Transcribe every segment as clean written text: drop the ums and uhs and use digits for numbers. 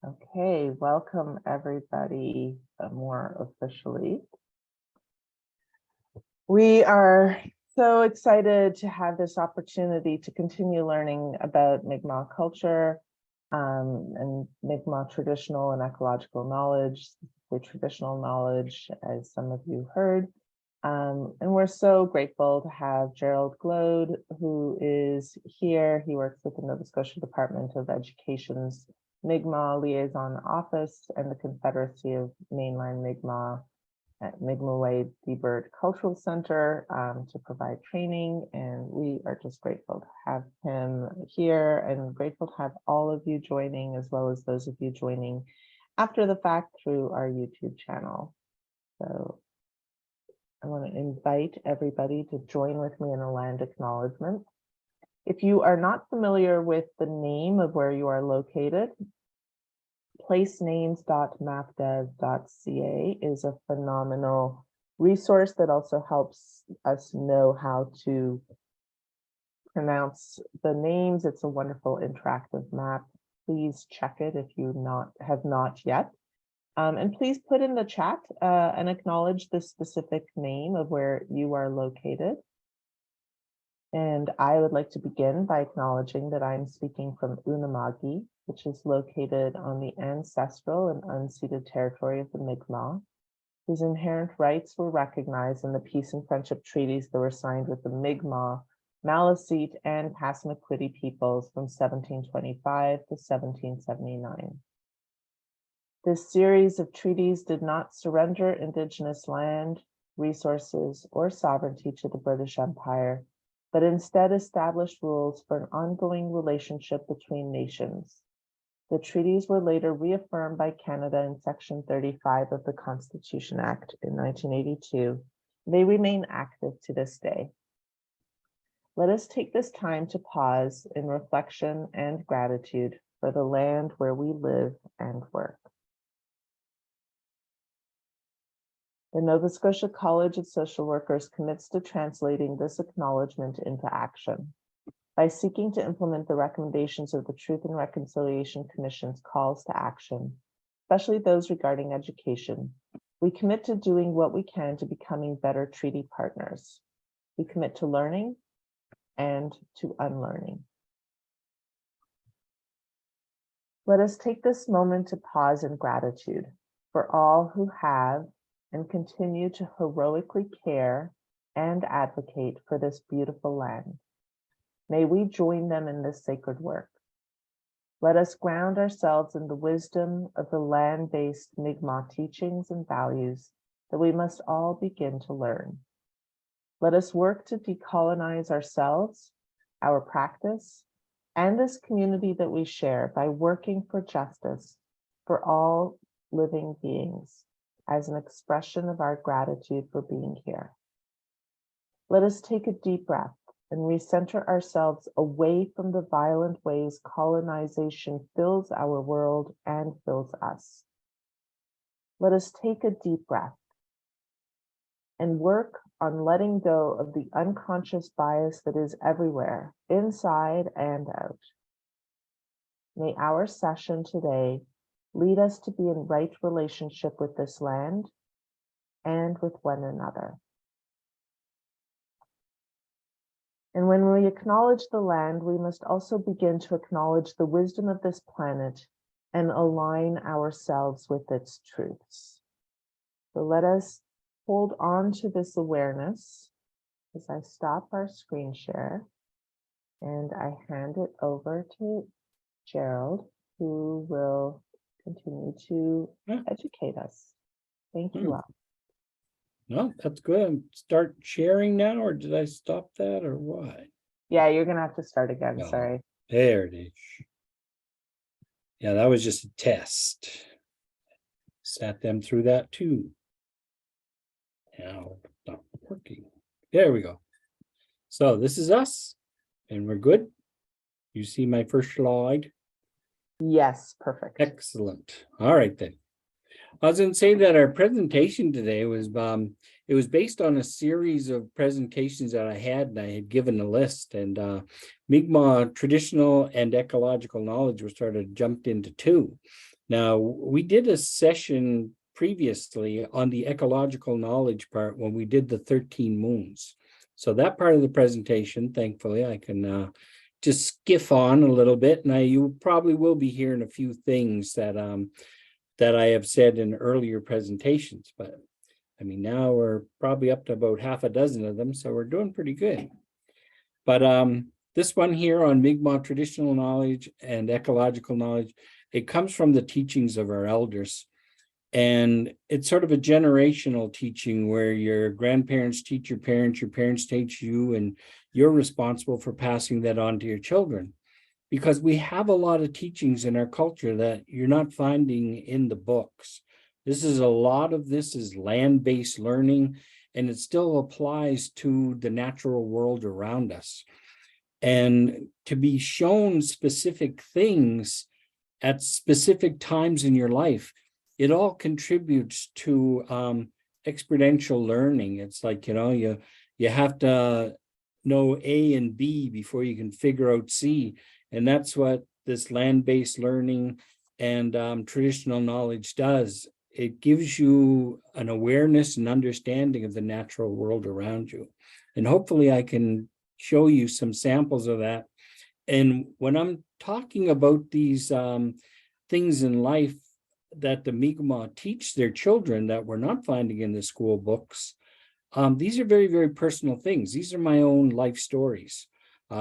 Okay, welcome everybody more officially. We are so excited to have this opportunity to continue learning about Mi'kmaq culture and Mi'kmaq traditional and ecological knowledge, the traditional knowledge, as some of you heard. And we're so grateful to have Gerald Gloade, who is here. He works with the Nova Scotia Department of Education's Mi'kmaq Liaison Office and the Confederacy of Mainland Mi'kmaq at Mi'kmaq Debert Cultural Center to provide training. And we are just grateful to have him here and grateful to have all of you joining, as well as those of you joining after the fact through our YouTube channel. So I want to invite everybody to join with me in a land acknowledgement. If you are not familiar with the name of where you are located, placenames.mapdev.ca is a phenomenal resource that also helps us know how to pronounce the names. It's a wonderful interactive map. Please check it if you have not yet. And please put in the chat and acknowledge the specific name of where you are located. And I would like to begin by acknowledging that I'm speaking from Unama'ki, which is located on the ancestral and unceded territory of the Mi'kmaq, whose inherent rights were recognized in the peace and friendship treaties that were signed with the Mi'kmaq, Maliseet, and Passamaquoddy peoples from 1725 to 1779. This series of treaties did not surrender Indigenous land, resources, or sovereignty to the British Empire, but instead established rules for an ongoing relationship between nations. The treaties were later reaffirmed by Canada in Section 35 of the Constitution Act in 1982. They remain active to this day. Let us take this time to pause in reflection and gratitude for the land where we live and work. The Nova Scotia College of Social Workers commits to translating this acknowledgement into action. By seeking to implement the recommendations of the Truth and Reconciliation Commission's calls to action, especially those regarding education, we commit to doing what we can to becoming better treaty partners. We commit to learning and to unlearning. Let us take this moment to pause in gratitude for all who have and continue to heroically care and advocate for this beautiful land. May we join them in this sacred work. Let us ground ourselves in the wisdom of the land-based Mi'kmaq teachings and values that we must all begin to learn. Let us work to decolonize ourselves, our practice, and this community that we share by working for justice for all living beings, as an expression of our gratitude for being here. Let us take a deep breath and recenter ourselves away from the violent ways colonization fills our world and fills us. Let us take a deep breath and work on letting go of the unconscious bias that is everywhere, inside and out. May our session today lead us to be in right relationship with this land and with one another. And when we acknowledge the land, we must also begin to acknowledge the wisdom of this planet and align ourselves with its truths. So let us hold on to this awareness as I stop our screen share and I hand it over to Gerald, who will continue to educate us. Thank you all. No, that's good. Start sharing now, or did I stop that, or what? Yeah, you're gonna have to start again. Oh, sorry. There it is. Yeah, that was just a test. Sat them through that too. Now it's not working. There we go. So this is us, and we're good. You see my first slide? Yes, perfect. Excellent. All right then. I was going to say that our presentation today was it was based on a series of presentations that I had given a list, and Mi'kmaq traditional and ecological knowledge was sort of jumped into two. Now, we did a session previously on the ecological knowledge part when we did the 13 moons. So that part of the presentation, thankfully, I can just skiff on a little bit. And you probably will be hearing a few things that that I have said in earlier presentations. But I mean, now we're probably up to about half a dozen of them, so we're doing pretty good. But this one here on Mi'kmaq traditional knowledge and ecological knowledge, it comes from the teachings of our elders. And it's sort of a generational teaching where your grandparents teach your parents teach you, and you're responsible for passing that on to your children. Because we have a lot of teachings in our culture that you're not finding in the books. A lot of this is land-based learning, and it still applies to the natural world around us. And to be shown specific things at specific times in your life, it all contributes to exponential learning. It's like, you have to know A and B before you can figure out C. And that's what this land-based learning and traditional knowledge does. It gives you an awareness and understanding of the natural world around you. And hopefully I can show you some samples of that. And when I'm talking about these things in life that the Mi'kmaq teach their children that we're not finding in the school books, these are very, very personal things. These are my own life stories.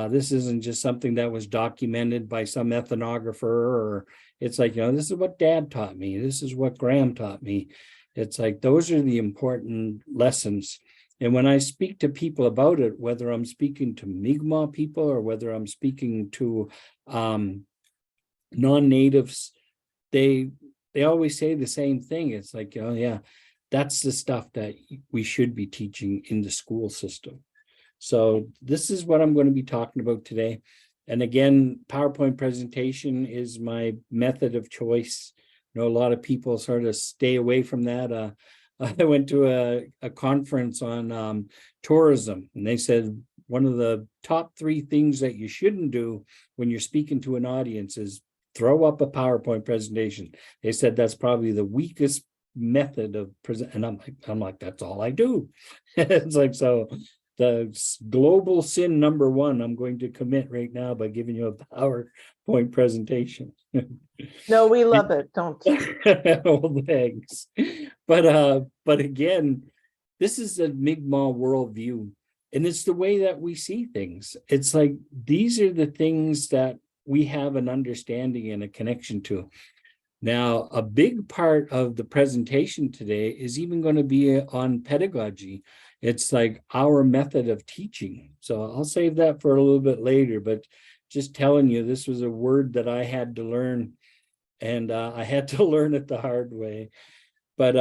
This isn't just something that was documented by some ethnographer, or it's like, this is what Dad taught me. This is what Graham taught me. It's like, those are the important lessons. And when I speak to people about it, whether I'm speaking to Mi'kmaq people or whether I'm speaking to non-natives, they always say the same thing. It's like, yeah, that's the stuff that we should be teaching in the school system. So this is what I'm going to be talking about today. And again, PowerPoint presentation is my method of choice. I know a lot of people sort of stay away from that. I went to a conference on tourism, and they said one of the top 3 things that you shouldn't do when you're speaking to an audience is throw up a PowerPoint presentation. They said that's probably the weakest method of present. And I'm like, that's all I do. It's like, so the global sin number 1, I'm going to commit right now by giving you a PowerPoint presentation. No, we love it. Don't. Oh, thanks. But again, this is a Mi'kmaq worldview, and it's the way that we see things. It's like, these are the things that we have an understanding and a connection to. Now, a big part of the presentation today is even going to be on pedagogy. It's like our method of teaching. So I'll save that for a little bit later, but just telling you, this was a word that I had to learn, and I had to learn it the hard way. But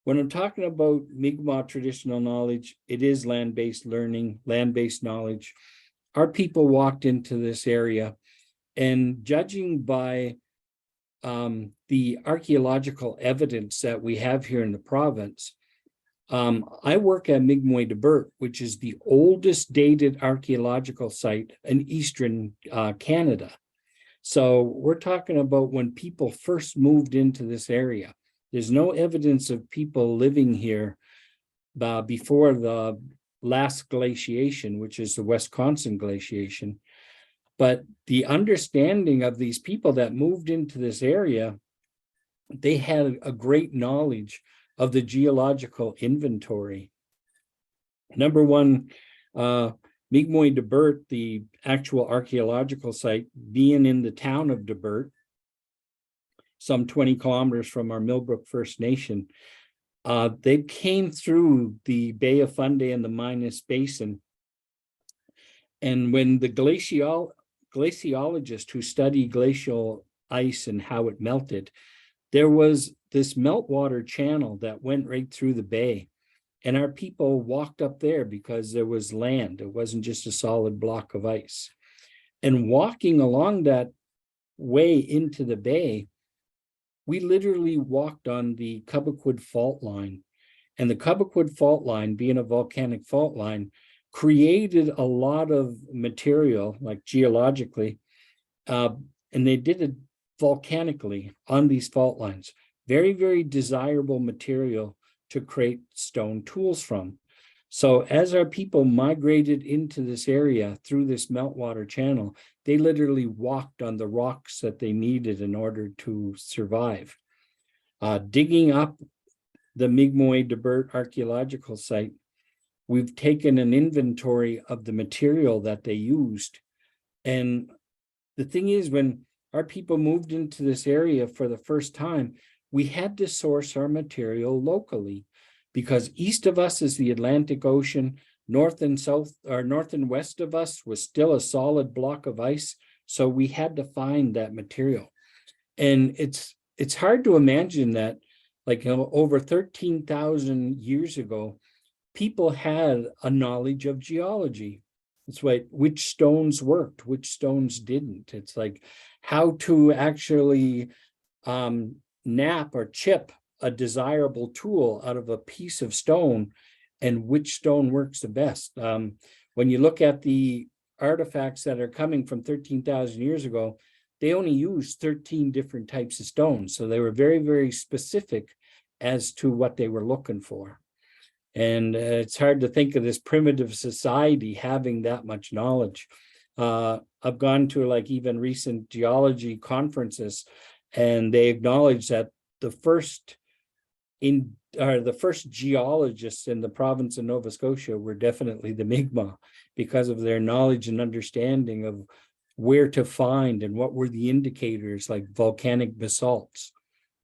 when I'm talking about Mi'kmaq traditional knowledge, it is land-based learning, land-based knowledge. Our people walked into this area, and judging by the archaeological evidence that we have here in the province, I work at Mi'kmaq, which is the oldest dated archaeological site in Eastern Canada. So we're talking about when people first moved into this area. There's no evidence of people living here before the last glaciation, which is the Wisconsin glaciation. But the understanding of these people that moved into this area, they had a great knowledge of the geological inventory. Number 1, Mi'kmaq, the actual archaeological site, being in the town of Debert, some 20 kilometers from our Millbrook First Nation, they came through the Bay of Fundy and the Minas Basin. And when the glaciologists who study glacial ice and how it melted, there was this meltwater channel that went right through the bay. And our people walked up there because there was land. It wasn't just a solid block of ice. And walking along that way into the bay, we literally walked on the Cobequid fault line. And the Cobequid fault line, being a volcanic fault line, created a lot of material, like geologically, and they did a volcanically on these fault lines. Very, very desirable material to create stone tools from. So as our people migrated into this area through this meltwater channel, they literally walked on the rocks that they needed in order to survive. Digging up the Mi'kmaq de Burt archaeological site, we've taken an inventory of the material that they used. And the thing is, when our people moved into this area for the first time, we had to source our material locally, because east of us is the Atlantic Ocean, north and south, or north and west of us was still a solid block of ice. So we had to find that material. And it's hard to imagine that, like, over 13,000 years ago, people had a knowledge of geology. It's like which stones worked, which stones didn't. It's like how to actually nap or chip a desirable tool out of a piece of stone, and which stone works the best. When you look at the artifacts that are coming from 13,000 years ago, they only used 13 different types of stones. So they were very, very specific as to what they were looking for. And it's hard to think of this primitive society having that much knowledge. I've gone to like even recent geology conferences, and they acknowledge that the first geologists in the province of Nova Scotia were definitely the Mi'kmaq, because of their knowledge and understanding of where to find and what were the indicators, like volcanic basalts.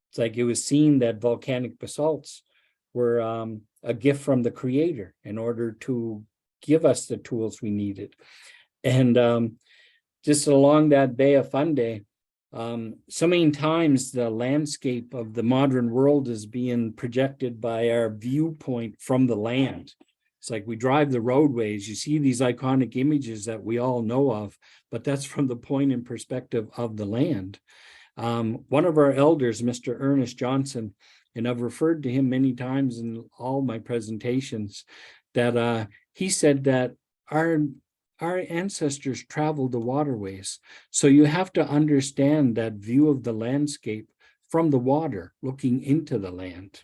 It's like it was seen that volcanic basalts were a gift from the creator in order to give us the tools we needed. And just along that Bay of Fundy, so many times the landscape of the modern world is being projected by our viewpoint from the land. It's like we drive the roadways, you see these iconic images that we all know of, but that's from the point and perspective of the land. One of our elders, Mr. Ernest Johnson, and I've referred to him many times in all my presentations, that he said that our ancestors traveled the waterways. So you have to understand that view of the landscape from the water, looking into the land.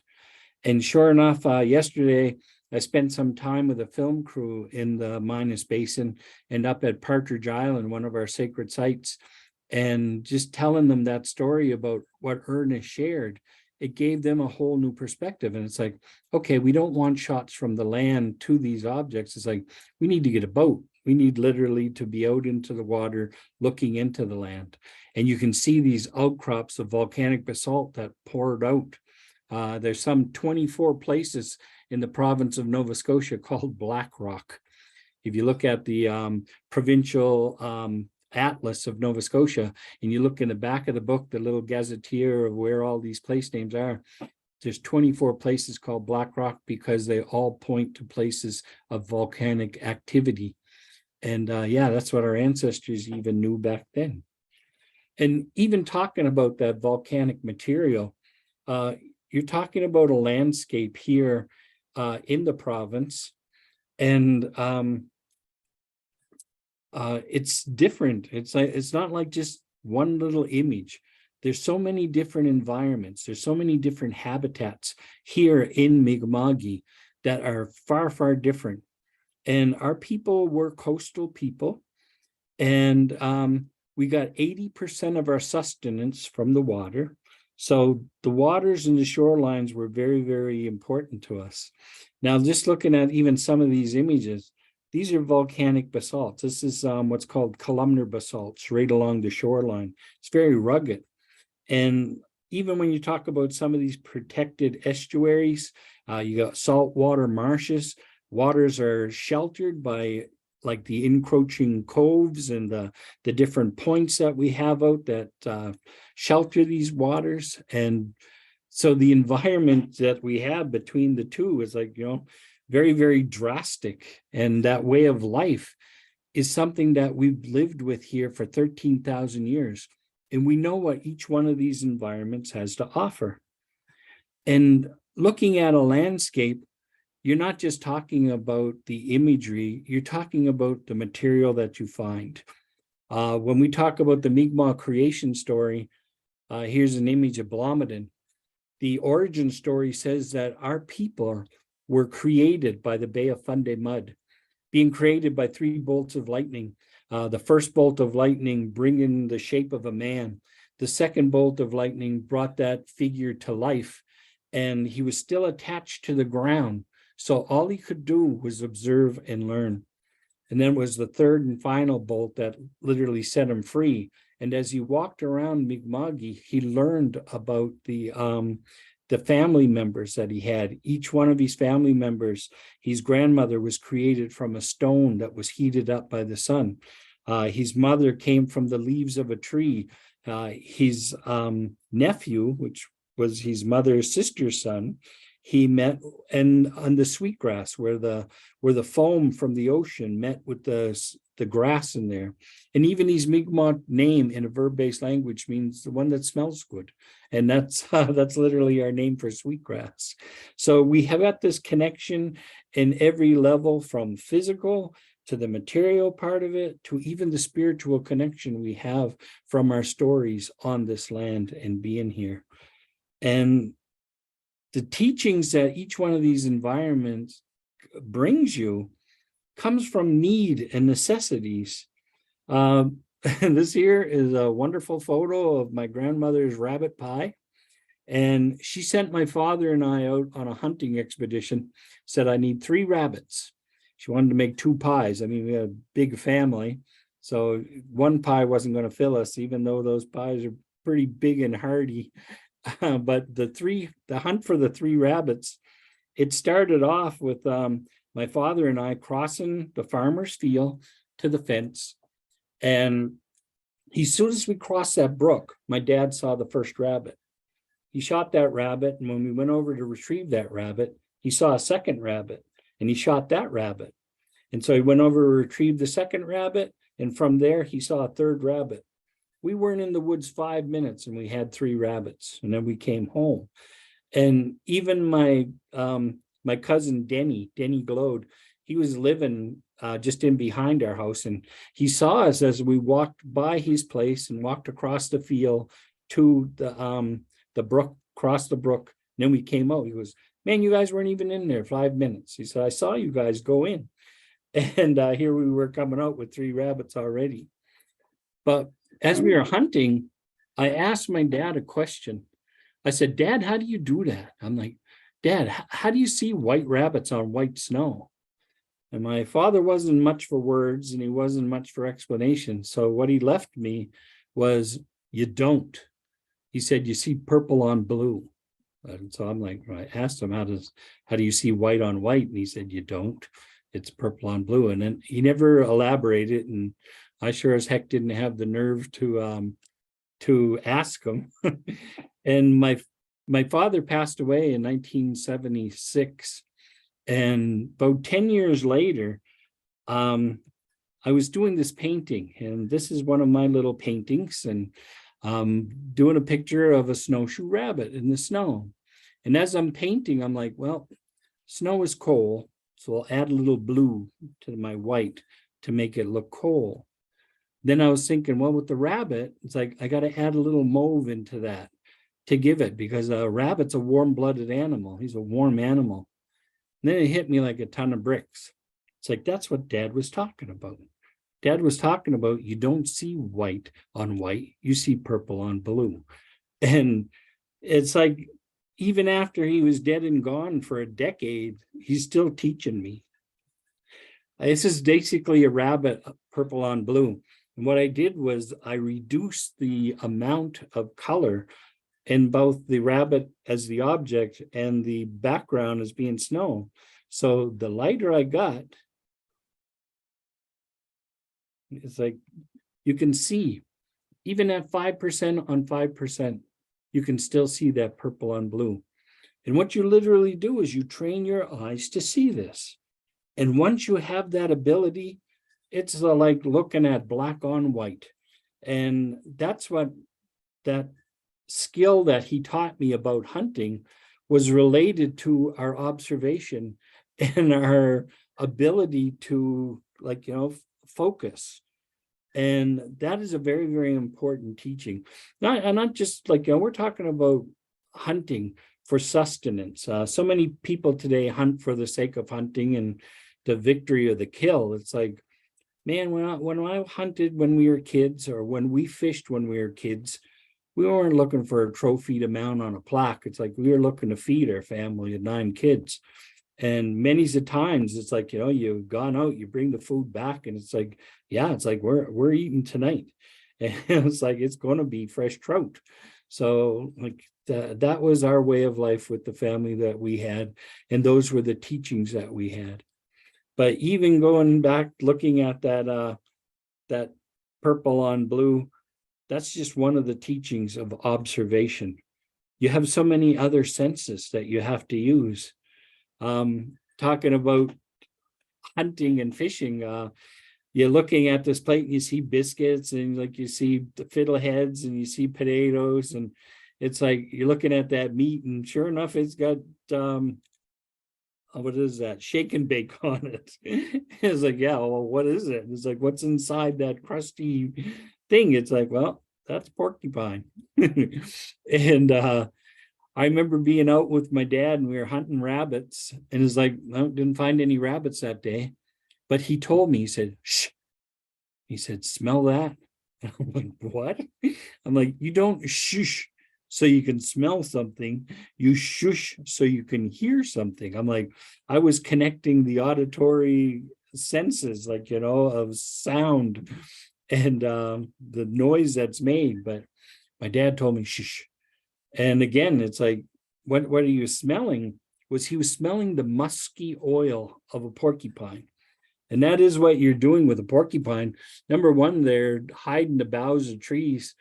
And sure enough, yesterday, I spent some time with a film crew in the Minas Basin and up at Partridge Island, one of our sacred sites, and just telling them that story about what Ernest shared. It gave them a whole new perspective. And it's like, okay, we don't want shots from the land to these objects. It's like, we need to get a boat. We need literally to be out into the water, looking into the land. And you can see these outcrops of volcanic basalt that poured out. There's some 24 places in the province of Nova Scotia called Black Rock. If you look at the provincial Atlas of Nova Scotia, and you look in the back of the book, the little gazetteer of where all these place names are, there's 24 places called Black Rock because they all point to places of volcanic activity. And yeah, that's what our ancestors even knew back then. And even talking about that volcanic material, you're talking about a landscape here in the province, and it's different. It's not like just one little image. There's so many different environments. There's so many different habitats here in Mi'kmaq that are far, far different. And our people were coastal people, and we got 80% of our sustenance from the water. So the waters and the shorelines were very, very important to us. Now, just looking at even some of these images, these are volcanic basalts. This is what's called columnar basalts right along the shoreline. It's very rugged. And even when you talk about some of these protected estuaries, you got saltwater marshes. Waters are sheltered by like the encroaching coves and the different points that we have out that shelter these waters. And so the environment that we have between the two is like, very, very drastic. And that way of life is something that we've lived with here for 13,000 years. And we know what each one of these environments has to offer. And looking at a landscape, you're not just talking about the imagery, you're talking about the material that you find. When we talk about the Mi'kmaq creation story, Here's an image of Blomidon. The origin story says that our people were created by the Bay of Fundy mud, being created by 3 bolts of lightning. The first bolt of lightning bringing the shape of a man. The second bolt of lightning brought that figure to life, and he was still attached to the ground. So all he could do was observe and learn. And then was the third and final bolt that literally set him free. And as he walked around Mi'kmaq, he learned about the family members that he had. Each one of his family members, his grandmother was created from a stone that was heated up by the sun. His mother came from the leaves of a tree. His nephew, which was his mother's sister's son, he met on the sweetgrass where the foam from the ocean met with the grass in there. And even his Mi'kmaq name in a verb-based language means the one that smells good. And that's literally our name for sweetgrass. So we have got this connection in every level, from physical to the material part of it, to even the spiritual connection we have from our stories on this land and being here. And the teachings that each one of these environments brings you comes from need and necessities. This here is a wonderful photo of my grandmother's rabbit pie. And she sent my father and I out on a hunting expedition, said, I need 3 rabbits. She wanted to make 2 pies. I mean, we had a big family, so 1 pie wasn't going to fill us, even though those pies are pretty big and hearty. But the hunt for the 3 rabbits, it started off with my father and I crossing the farmer's field to the fence. And as soon as we crossed that brook, my dad saw the first rabbit. He shot that rabbit, and when we went over to retrieve that rabbit, he saw a second rabbit, and he shot that rabbit. And so he went over to retrieve the second rabbit, and from there he saw a third rabbit. We weren't in the woods 5 minutes, and we had 3 rabbits, and then we came home. And even my cousin Denny Gloade, he was living just in behind our house, and he saw us as we walked by his place and walked across the field to the brook, crossed the brook. And then we came out. He goes, man, you guys weren't even in there 5 minutes. He said, I saw you guys go in. And here we were coming out with 3 rabbits already. But as we were hunting, I asked my dad a question. I said, Dad, how do you do that? I'm like, Dad, how do you see white rabbits on white snow? And my father wasn't much for words, and he wasn't much for explanation. So what he left me was, you don't. He said, you see purple on blue. And so I'm like, I asked him, how do you see white on white? And he said, you don't. It's purple on blue. And then he never elaborated, and I sure as heck didn't have the nerve to ask him. And my father passed away in 1976. And about 10 years later, I was doing this painting, and this is one of my little paintings, and doing a picture of a snowshoe rabbit in the snow. And as I'm painting, I'm like, well, snow is coal, so I'll add a little blue to my white to make it look coal. Then I was thinking, well, with the rabbit, it's like, I got to add a little mauve into that to give it, because a rabbit's a warm-blooded animal. He's a warm animal. And then it hit me like a ton of bricks. It's like, that's what Dad was talking about. Dad was talking about, you don't see white on white, you see purple on blue. And it's like, even after he was dead and gone for a decade, he's still teaching me. This is basically a rabbit, purple on blue. And what I did was I reduced the amount of color in both the rabbit as the object and the background as being snow. So the lighter I got, it's like, you can see, even at 5% on 5%, you can still see that purple on blue. And what you literally do is you train your eyes to see this. And once you have that ability, it's like looking at black on white. And that's what that skill that he taught me about hunting was related to our observation and our ability to, like, focus. And that is a very, very important teaching. Not just like, we're talking about hunting for sustenance. So many people today hunt for the sake of hunting and the victory or the kill. It's like, man, when I hunted when we were kids, or when we fished when we were kids, we weren't looking for a trophy to mount on a plaque. It's like we were looking to feed our family of 9 kids. And many's the times it's like, you've gone out, you bring the food back, and it's like, yeah, it's like we're eating tonight. And it's like it's going to be fresh trout. So like that was our way of life with the family that we had, and those were the teachings that we had. But even going back, looking at that purple on blue, that's just one of the teachings of observation. You have so many other senses that you have to use. Talking about hunting and fishing, you're looking at this plate and you see biscuits, and like you see the fiddleheads, and you see potatoes, and it's like you're looking at that meat, and sure enough, it's got what is that? Shake and bake on it. It's like, yeah, well, what is it? It's like, what's inside that crusty thing? It's like, well, that's porcupine. And I remember being out with my dad, and we were hunting rabbits, and it's like, no, didn't find any rabbits that day. But he told me, he said, shh. He said, smell that. And I'm like, what? I'm like, you don't shush so you can smell something. You shush so you can hear something. I'm like, I was connecting the auditory senses, like, of sound and the noise that's made. But my dad told me, shush. And again, it's like, what are you smelling? He was smelling the musky oil of a porcupine. And that is what you're doing with a porcupine. Number one, they're hiding the boughs of trees,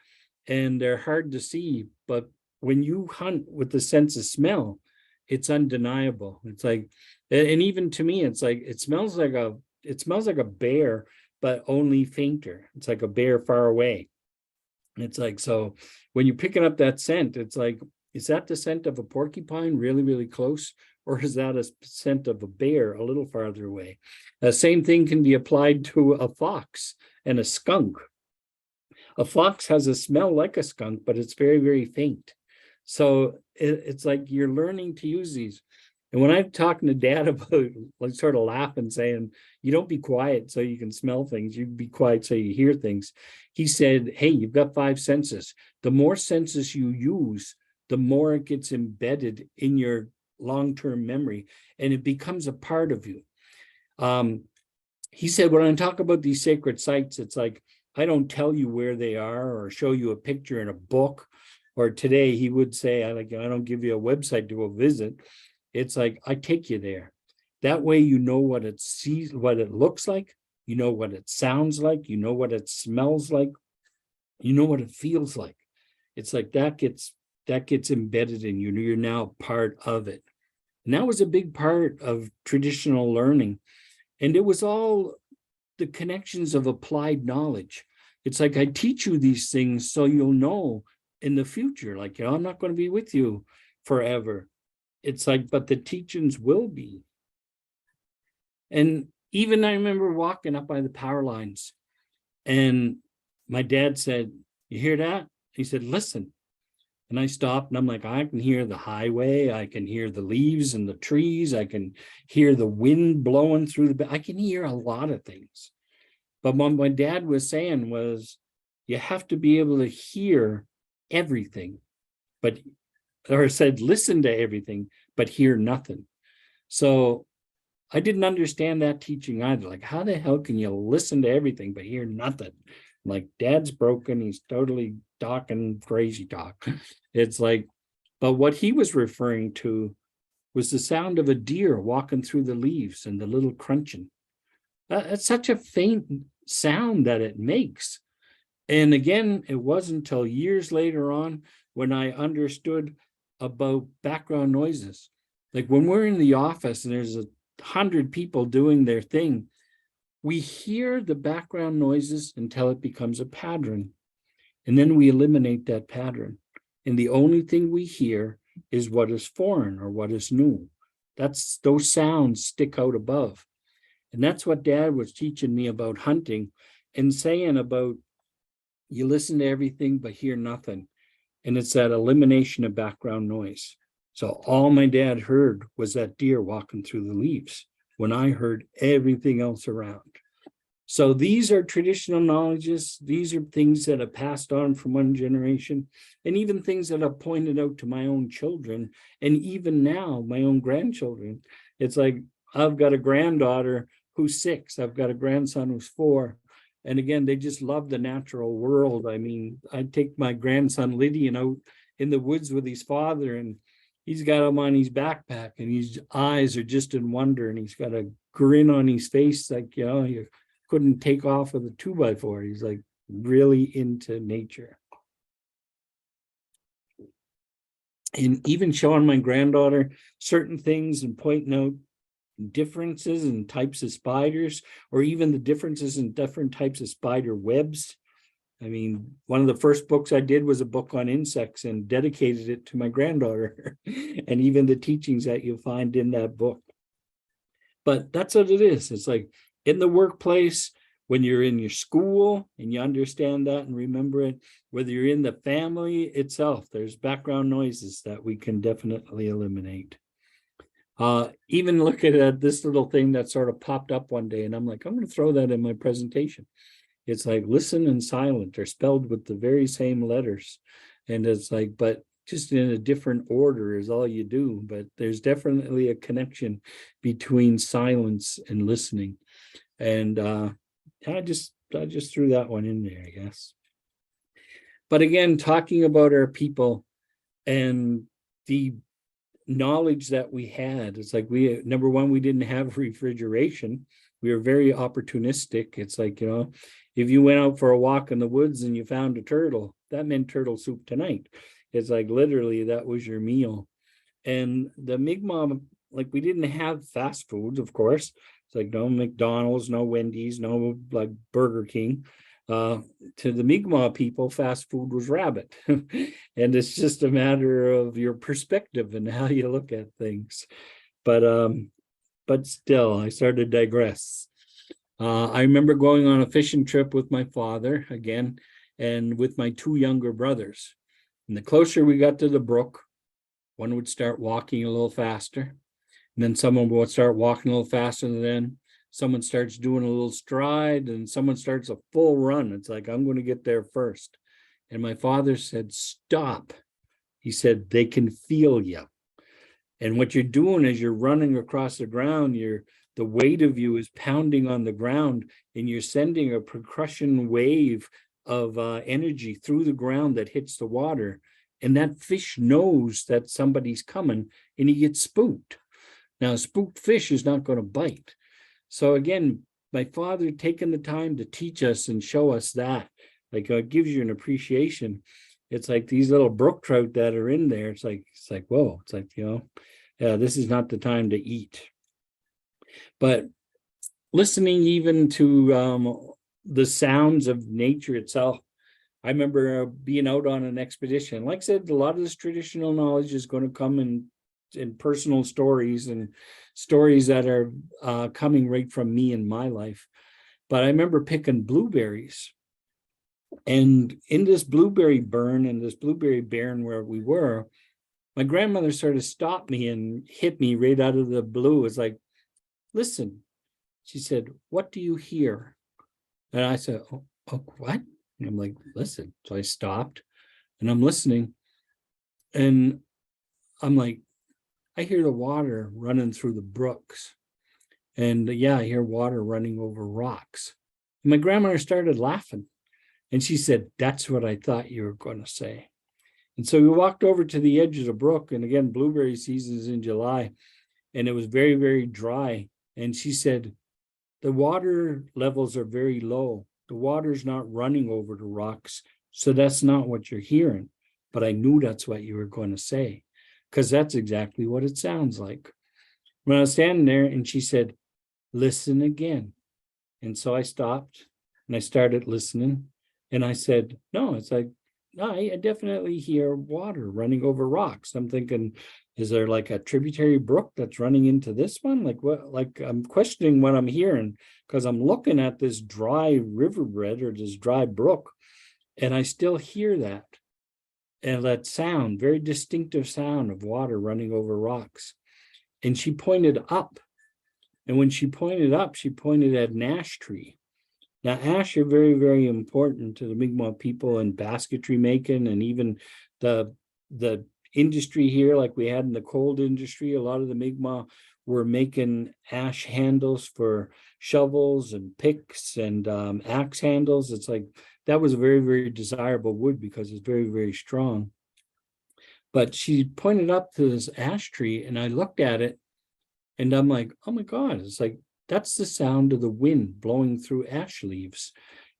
and they're hard to see. But when you hunt with the sense of smell, it's undeniable. It's like, and even to me, it's like, it smells like a bear, but only fainter. It's like a bear far away. It's like, so when you're picking up that scent, it's like, is that the scent of a porcupine really, really close? Or is that a scent of a bear a little farther away? The same thing can be applied to a fox and a skunk. A fox has a smell like a skunk, but it's very, very faint. So it's like you're learning to use these. And when I'm talking to Dad about, like, sort of laughing, saying, you don't be quiet so you can smell things, you be quiet so you hear things. He said, hey, you've got 5 senses. The more senses you use, the more it gets embedded in your long-term memory, and it becomes a part of you. He said, when I talk about these sacred sites, it's like, I don't tell you where they are or show you a picture in a book. Or today he would say, I don't give you a website to go visit. It's like, I take you there. That way, you know what it sees, what it looks like, you know what it sounds like, you know what it smells like, you know what it feels like. It's like that gets embedded in you. You're now part of it. And that was a big part of traditional learning. And it was all the connections of applied knowledge. It's like, I teach you these things so you'll know in the future, like, I'm not going to be with you forever. It's like, but the teachings will be. And even I remember walking up by the power lines, and my dad said, you hear that? He said, listen. And I stopped, and I'm like, I can hear the highway, I can hear the leaves and the trees, I can hear the wind blowing through I can hear a lot of things. But what my dad was saying was, you have to be able to hear everything, or said, listen to everything, but hear nothing. So I didn't understand that teaching either. Like, how the hell can you listen to everything but hear nothing? Like, Dad's broken, he's totally talking crazy talk. It's like, but what he was referring to was the sound of a deer walking through the leaves and the little crunching. It's such a faint sound that it makes. And again, it wasn't until years later on when I understood about background noises. Like, when we're in the office and there's 100 people doing their thing, we hear the background noises until it becomes a pattern. And then we eliminate that pattern. And the only thing we hear is what is foreign or what is new. Those sounds stick out above. And that's what Dad was teaching me about hunting. and saying about you listen to everything but hear nothing. And it's that elimination of background noise. So all my dad heard was that deer walking through the leaves when I heard everything else around. So these are traditional knowledges. These are things that have passed on from one generation, and even things that I've pointed out to my own children, and even now my own grandchildren. It's like I've got a granddaughter who's 6. I've got a grandson who's 4. And again, they just love the natural world. I mean, I take my grandson Lydian out in the woods with his father, and he's got him on his backpack, and his eyes are just in wonder, and he's got a grin on his face, like, you know, you couldn't take off with a 2x4. He's like really into nature. And even showing my granddaughter certain things and pointing out differences in types of spiders, or even the differences in different types of spider webs. I mean, one of the first books I did was a book on insects and dedicated it to my granddaughter and even the teachings that you'll find in that book. But that's what it is. It's like in the workplace, when you're in your school and you understand that and remember it, whether you're in the family itself, there's background noises that we can definitely eliminate. Even look at this little thing that sort of popped up one day, and I'm like, I'm going to throw that in my presentation. It's like listen and silent are spelled with the very same letters. And it's like, but just in a different order is all you do. But there's definitely a connection between silence and listening. And I just threw that one in there, I guess. But again, talking about our people and the knowledge that we had, it's like number one, we didn't have refrigeration. We were very opportunistic. It's like, you know, if you went out for a walk in the woods and you found a turtle, that meant turtle soup tonight. It's like literally that was your meal. And the Mi'kmaq, like, we didn't have fast foods, of course. It's like no McDonald's, no Wendy's, no like Burger King. To the Mi'kmaq people, fast food was rabbit. And it's just a matter of your perspective and how you look at things. But still, I started to digress. I remember going on a fishing trip with my father again, and with my 2 younger brothers. And the closer we got to the brook, one would start walking a little faster. And then someone would start walking a little faster, and then someone starts doing a little stride, and someone starts a full run. It's like, I'm going to get there first. And my father said, stop. He said, they can feel you. And what you're doing is you're running across the ground. The weight of you is pounding on the ground, and you're sending a percussion wave of energy through the ground that hits the water. And that fish knows that somebody's coming, and he gets spooked. Now, a spooked fish is not going to bite. So again, my father taking the time to teach us and show us that, like, it gives you an appreciation. It's like these little brook trout that are in there. It's like, whoa, it's like, you know, yeah, this is not the time to eat. But listening even to the sounds of nature itself. I remember being out on an expedition. Like I said, a lot of this traditional knowledge is going to come in personal stories and stories that are coming right from me in my life. But I remember picking blueberries. And in this blueberry burn and this blueberry barren where we were, my grandmother sort of stopped me and hit me right out of the blue. It's like, listen, she said, what do you hear? And I said, oh what? And I'm like, listen. So I stopped and I'm listening. And I'm like, I hear the water running through the brooks. And yeah, I hear water running over rocks. And my grandmother started laughing. And she said, that's what I thought you were going to say. And so we walked over to the edge of the brook. And again, blueberry season is in July. And it was very, very dry. And she said, the water levels are very low. The water's not running over the rocks. So that's not what you're hearing. But I knew that's what you were going to say, because that's exactly what it sounds like. When I was standing there and she said, listen again. And so I stopped and I started listening. And I said, no, it's like, I definitely hear water running over rocks. I'm thinking, is there like a tributary brook that's running into this one? Like what? Like I'm questioning what I'm hearing because I'm looking at this dry riverbed or this dry brook, and I still hear that. And that sound, very distinctive sound of water running over rocks. And she pointed up. And when she pointed up, she pointed at an ash tree. Now, ash are very, very important to the Mi'kmaq people in basketry making, and even the industry here, like we had in the coal industry. A lot of the Mi'kmaq were making ash handles for shovels and picks and axe handles. It's like that was a very, very desirable wood because it's very, very strong. But she pointed up to this ash tree, and I looked at it, and I'm like, oh my God, it's like that's the sound of the wind blowing through ash leaves.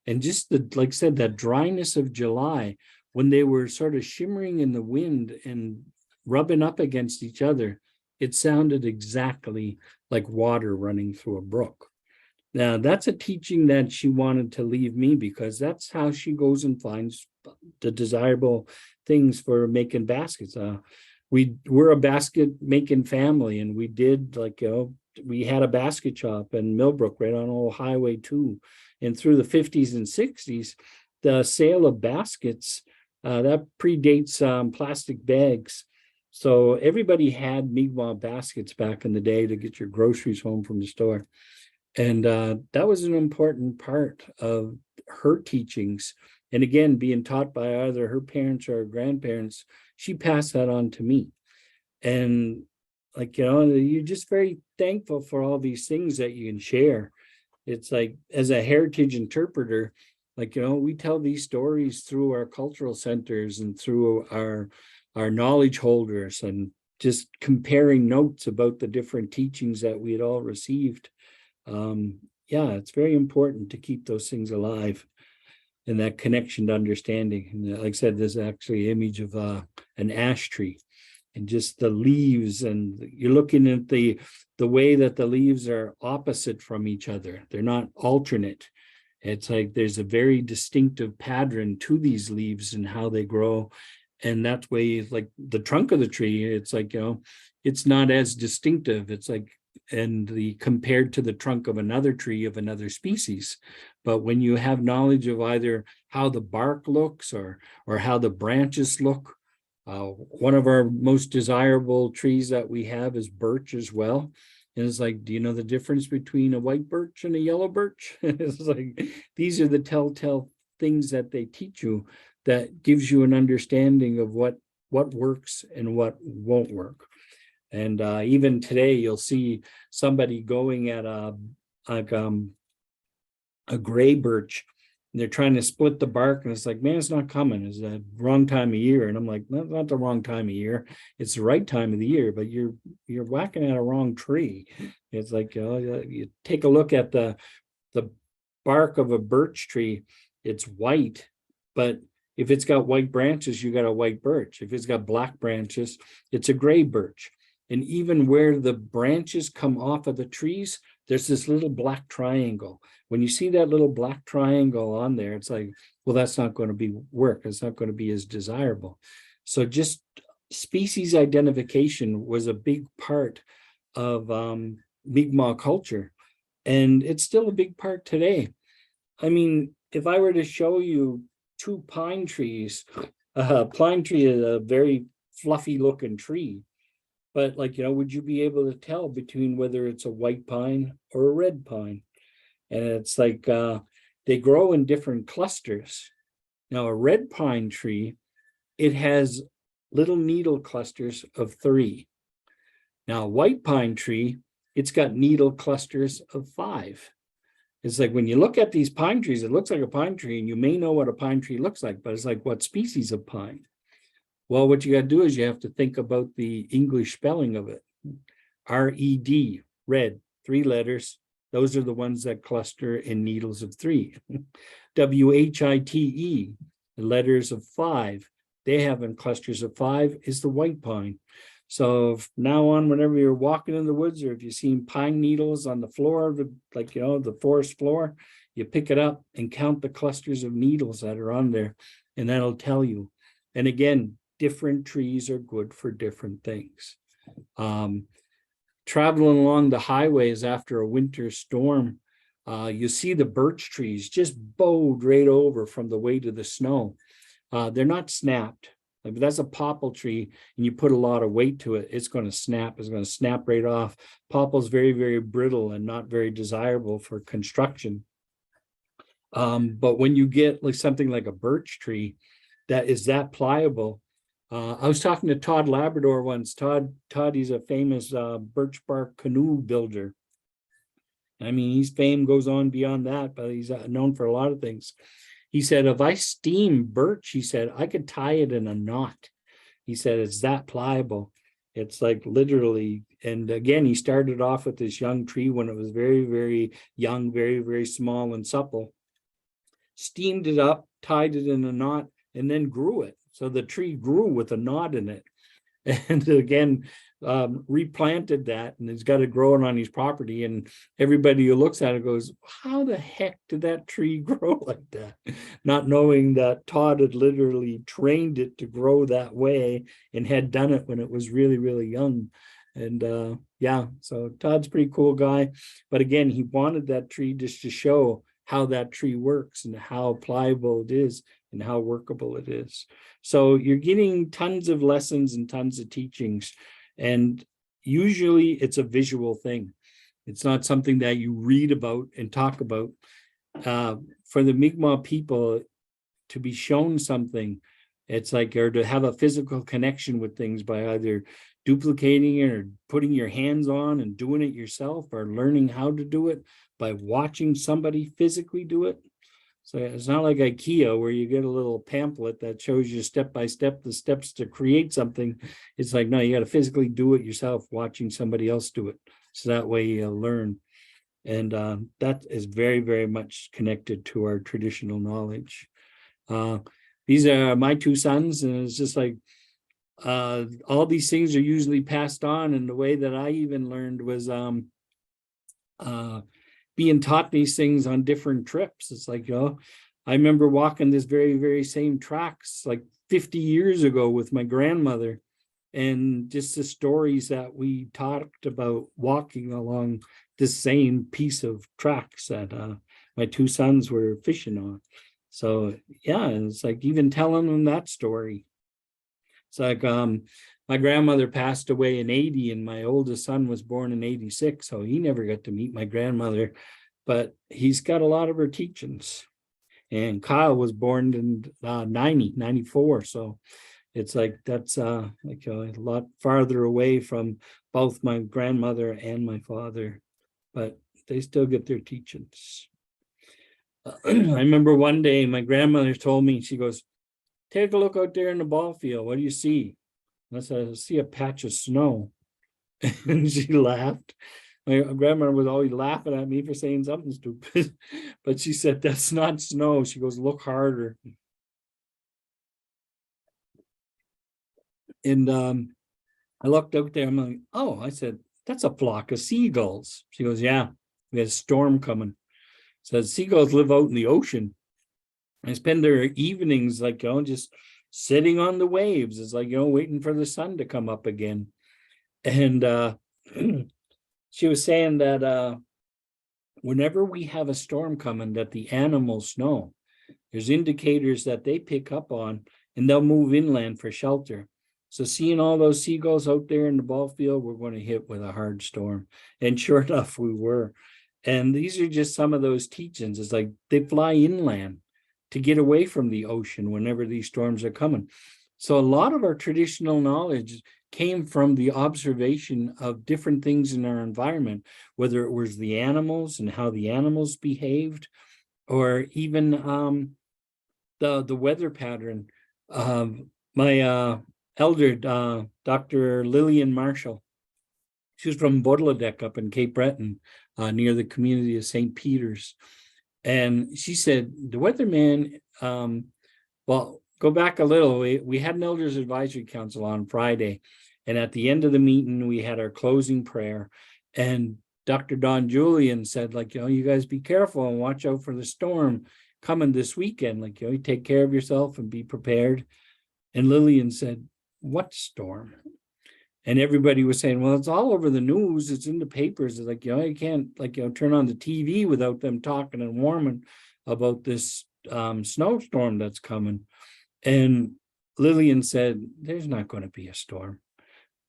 And just the, like I said, that dryness of July when they were sort of shimmering in the wind and rubbing up against each other, it sounded exactly like water running through a brook. Now, that's a teaching that she wanted to leave me because that's how she goes and finds the desirable things for making baskets. We're a basket making family, and we did we had a basket shop in Millbrook right on old Highway 2. And through the 50s and 60s, the sale of baskets, that predates plastic bags. So everybody had Mi'kmaq baskets back in the day to get your groceries home from the store. And that was an important part of her teachings. And again, being taught by either her parents or her grandparents, she passed that on to me. And you're just very thankful for all these things that you can share. It's like, as a heritage interpreter, we tell these stories through our cultural centers and through our knowledge holders, and just comparing notes about the different teachings that we had all received. It's very important to keep those things alive and that connection to understanding. And like I said, there's actually an image of an ash tree and just the leaves, and you're looking at the way that the leaves are opposite from each other. They're not alternate. It's like there's a very distinctive pattern to these leaves and how they grow. And that way, like the trunk of the tree, it's like, it's not as distinctive. It's like, and compared to the trunk of another tree of another species. But when you have knowledge of either how the bark looks or how the branches look, one of our most desirable trees that we have is birch as well. And it's like, do you know the difference between a white birch and a yellow birch? It's like, these are the telltale things that they teach you that gives you an understanding of what works and what won't work. And even today, you'll see somebody going at a gray birch, and they're trying to split the bark, and it's like, man, it's not coming. It's the wrong time of year. And I'm like, no, not the wrong time of year. It's the right time of the year, but you're whacking at a wrong tree. It's like, you take a look at the bark of a birch tree. It's white, but if it's got white branches, you got a white birch. If it's got black branches, it's a gray birch. And even where the branches come off of the trees, there's this little black triangle. When you see that little black triangle on there, it's like, well, that's not going to work. It's not going to be as desirable. So just species identification was a big part of Mi'kmaq culture. And it's still a big part today. I mean, if I were to show you two pine trees, pine tree is a very fluffy looking tree. But would you be able to tell between whether it's a white pine or a red pine? And it's like they grow in different clusters. Now, a red pine tree, it has little needle clusters of 3. Now, a white pine tree, it's got needle clusters of 5. It's like when you look at these pine trees, it looks like a pine tree, and you may know what a pine tree looks like, but it's like, what species of pine? Well, what you got to do is you have to think about the English spelling of it. R-E-D, red, 3 letters. Those are the ones that cluster in needles of 3. W-H-I-T-E, the letters of 5. They have in clusters of 5 is the white pine. So from now on, whenever you're walking in the woods, or if you've seen pine needles on the floor of the forest floor, you pick it up and count the clusters of needles that are on there, and that'll tell you And again, different trees are good for different things. Traveling along the highways after a winter storm, you see the birch trees just bowed right over from the weight of the snow. They're not snapped. If that's a popple tree and you put a lot of weight to it, it's going to snap. It's going to snap right off. Popple's very, very brittle and not very desirable for construction. But when you get like something like a birch tree that is that pliable, I was talking to Todd Labrador once. Todd, he's a famous birch bark canoe builder. I mean, his fame goes on beyond that, but he's known for a lot of things. He said, if I steam birch, he said, I could tie it in a knot. He said, it's that pliable. It's like literally, and again, he started off with this young tree when it was very, very young, very, very small and supple. Steamed it up, tied it in a knot, and then grew it. So the tree grew with a knot in it. And again, replanted that, and he's got it growing on his property, and everybody who looks at it goes, how the heck did that tree grow like that? Not knowing that Todd had literally trained it to grow that way and had done it when it was really, really young. And yeah, so Todd's a pretty cool guy. But again, he wanted that tree just to show how that tree works and how pliable it is and how workable it is. So you're getting tons of lessons and tons of teachings, and usually it's a visual thing. It's not something that you read about and talk about. For the Mi'kmaq people to be shown something, it's like, or to have a physical connection with things by either duplicating it or putting your hands on and doing it yourself, or learning how to do it by watching somebody physically do it. So it's not like IKEA where you get a little pamphlet that shows you step by step the steps to create something. It's like, no, you got to physically do it yourself, watching somebody else do it. So that way you'll learn. And that is very, very much connected to our traditional knowledge. These are my two sons, and it's just like all these things are usually passed on. And the way that I even learned was being taught these things on different trips. It's like, you know, I remember walking this very, very same tracks like 50 years ago with my grandmother, and just the stories that we talked about walking along this same piece of tracks that my two sons were fishing on. So yeah, it's like even telling them that story. It's like my grandmother passed away in 80 and my oldest son was born in 86. So he never got to meet my grandmother, but he's got a lot of her teachings. And Kyle was born in 94. So it's like, that's like a lot farther away from both my grandmother and my father, but they still get their teachings. I remember one day my grandmother told me, she goes, take a look out there in the ball field. What do you see? I said, I see a patch of snow. And she laughed. My grandmother was always laughing at me for saying something stupid. But she said, that's not snow. She goes, look harder. And I looked out there. I'm like, oh, I said, that's a flock of seagulls. She goes, yeah, we had a storm coming. Says seagulls live out in the ocean. I spend their evenings like, you know, just sitting on the waves. It's like, you know, waiting for the sun to come up again. And she was saying that whenever we have a storm coming, that the animals know. There's indicators that they pick up on, and they'll move inland for shelter. So seeing all those seagulls out there in the ball field, we're going to hit with a hard storm. And sure enough, we were. And these are just some of those teachings. It's like they fly inland to get away from the ocean whenever these storms are coming. So a lot of our traditional knowledge came from the observation of different things in our environment, whether it was the animals and how the animals behaved, or even the weather pattern. My elder, Dr. Lillian Marshall, she was from Bodeladek up in Cape Breton, near the community of St. Peter's. And she said, the weatherman, well, go back a little. We had an Elders Advisory Council on Friday. And at the end of the meeting, we had our closing prayer. And Dr. Don Julian said, like, you know, you guys be careful and watch out for the storm coming this weekend. Like, you know, you take care of yourself and be prepared. And Lillian said, what storm? And everybody was saying, well, it's all over the news. It's in the papers. It's like, you can't turn on the TV without them talking and warning about this snowstorm that's coming. And Lillian said, there's not going to be a storm.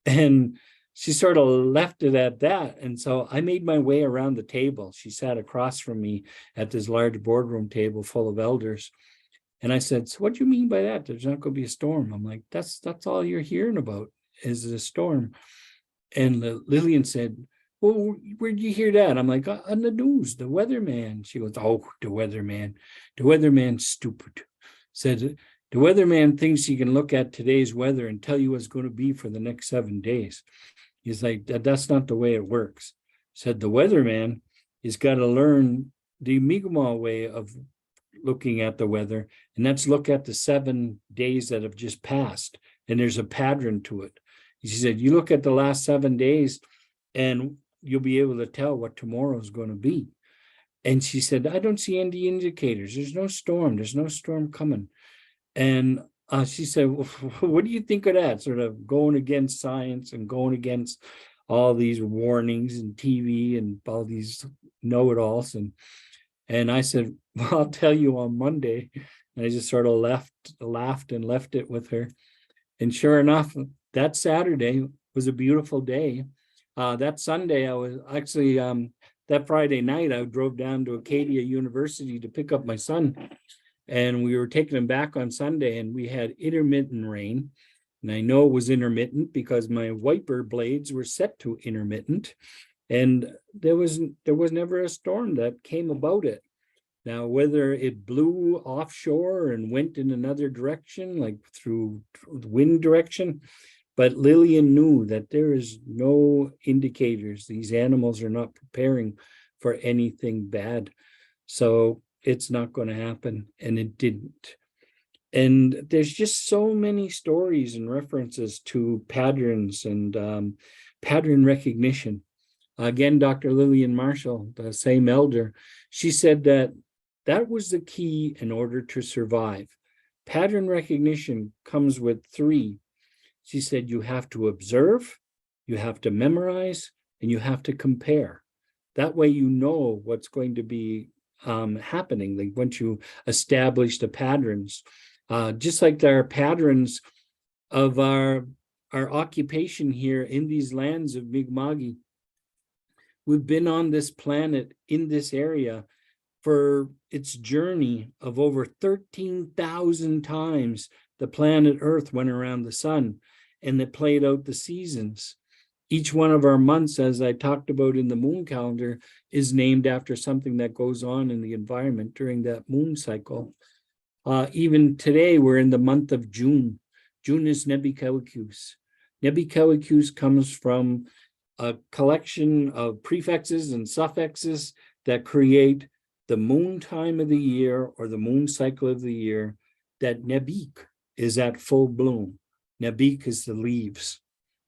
And she sort of left it at that. And so I made my way around the table. She sat across from me at this large boardroom table full of elders. And I said, so what do you mean by that? There's not going to be a storm. I'm like, that's all you're hearing about is a storm. And Lillian said, well, where'd you hear that? I'm like, on the news, the weatherman. She goes, oh, the weatherman. The weatherman's stupid. Said, the weatherman thinks he can look at today's weather and tell you what's going to be for the next 7 days. He's like, that's not the way it works. Said, the weatherman has got to learn the Mi'kmaq way of looking at the weather, and that's look at the 7 days that have just passed, and there's a pattern to it. She said, you look at the last 7 days and you'll be able to tell what tomorrow is going to be. And she said, I don't see any indicators. There's no storm. There's no storm coming. And she said, well, what do you think of that? Sort of going against science and going against all these warnings and TV and all these know-it-alls. And I said, well, I'll tell you on Monday. And I just sort of laughed and left it with her. And sure enough, that Saturday was a beautiful day. That Sunday, I was actually, that Friday night, I drove down to Acadia University to pick up my son. And we were taking him back on Sunday, and we had intermittent rain. And I know it was intermittent because my wiper blades were set to intermittent. And there was never a storm that came about it. Now, whether it blew offshore and went in another direction, like through the wind direction, but Lillian knew that there is no indicators. These animals are not preparing for anything bad. So it's not going to happen, and it didn't. And there's just so many stories and references to patterns and pattern recognition. Again, Dr. Lillian Marshall, the same elder, she said that was the key in order to survive. Pattern recognition comes with 3. She said you have to observe, you have to memorize, and you have to compare. That way you know what's going to be happening. Like once you establish the patterns, just like there are patterns of our occupation here in these lands of Mi'kmaq. We've been on this planet in this area for its journey of over 13,000 times. The planet Earth went around the sun, and it played out the seasons. Each one of our months, as I talked about in the moon calendar, is named after something that goes on in the environment during that moon cycle. Even today, we're in the month of June. June is Nebikellikus. Nebikellikus comes from a collection of prefixes and suffixes that create the moon time of the year or the moon cycle of the year, that Nebik is at full bloom. Nebik is the leaves.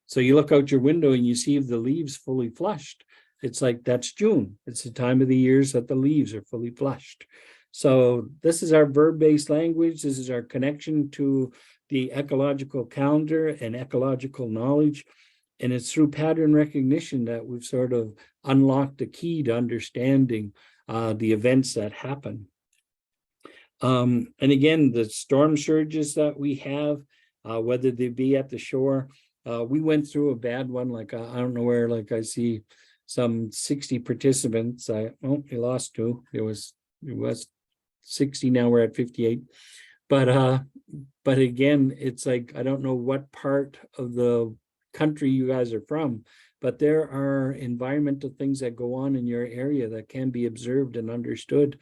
So you look out your window and you see the leaves fully flushed. It's like, that's June. It's the time of the years that the leaves are fully flushed. So this is our verb-based language. This is our connection to the ecological calendar and ecological knowledge. And it's through pattern recognition that we've sort of unlocked the key to understanding the events that happen. And again, the storm surges that we have, whether they be at the shore, we went through a bad one. Like, I don't know where, like I see some 60 participants. We lost 2. It was 60, now we're at 58. But again, it's like, I don't know what part of the country you guys are from, but there are environmental things that go on in your area that can be observed and understood.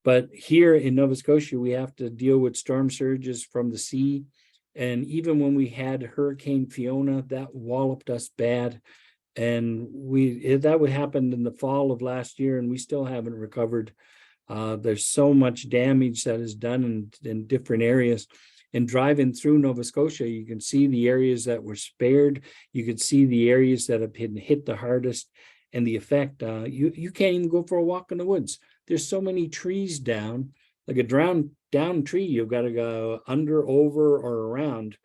But here in Nova Scotia, we have to deal with storm surges from the sea. And even when we had Hurricane Fiona, that walloped us bad. And that would happen in the fall of last year, and we still haven't recovered. There's so much damage that is done in different areas. And driving through Nova Scotia, you can see the areas that were spared. You could see the areas that have been hit the hardest, and the effect. You can't even go for a walk in the woods. There's so many trees down. Like a down tree, you've got to go under, over, or around.